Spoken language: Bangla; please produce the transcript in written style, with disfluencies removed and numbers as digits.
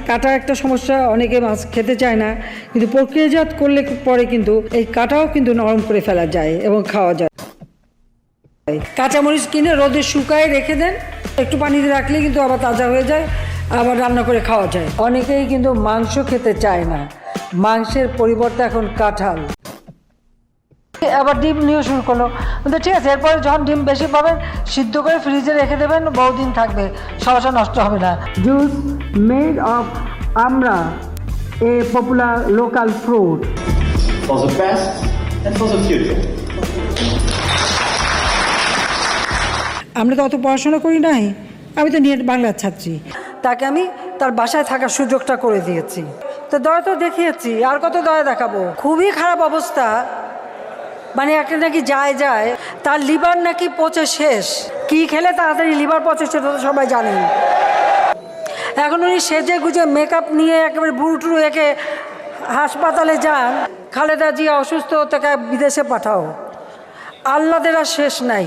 কাটা একটা সমস্যা, অনেকে মাছ খেতে চায় না, কিন্তু প্রক্রিয়াজাত করলে পরে কিন্তু এই কাটাও কিন্তু নরম করে ফেলা যায় এবং খাওয়া যায়। কাঁচামরিচ কিনে রোদে শুকায় রেখে দেন, একটু পানিতে রাখলে কিন্তু আবার তাজা হয়ে যায়, আবার রান্না করে খাওয়া যায়। অনেকেই কিন্তু মাংস খেতে চায় না, মাংসের পরিবর্তে এখন কাঁঠাল। আবার ডিম নিয়ে শুরু করলো, কিন্তু ঠিক আছে, এরপরে যখন ডিম বেশি পাবেন সিদ্ধ করে ফ্রিজে রেখে দেবেন, বহুদিন থাকবে, সমস্যা নষ্ট হবে না। জুস মেড অফ আমড়া, a popular local fruit for the past and for the future. আমরা তো অত পড়াশোনা করি নাই, আমি তো নিয়ে বাংলার ছাত্রী, তাকে আমি তার বাসায় থাকার সুযোগটা করে দিয়েছি। তো দয়া তো দেখিয়েছি, আর কত দয়া দেখাবো। খুবই খারাপ অবস্থা, মানে একটা নাকি যায় তার লিভার নাকি পচে শেষ। কি খেলে তাড়াতাড়ি লিভার পচে সেটা তো সবাই জানেন। এখন উনি সেজে গুজে মেকআপ নিয়ে একেবারে বুড়ুটুরু একে হাসপাতালে যান, খালেদা জিয়া অসুস্থ, তাকে বিদেশে পাঠাও। আল্লাদের আর শেষ নাই।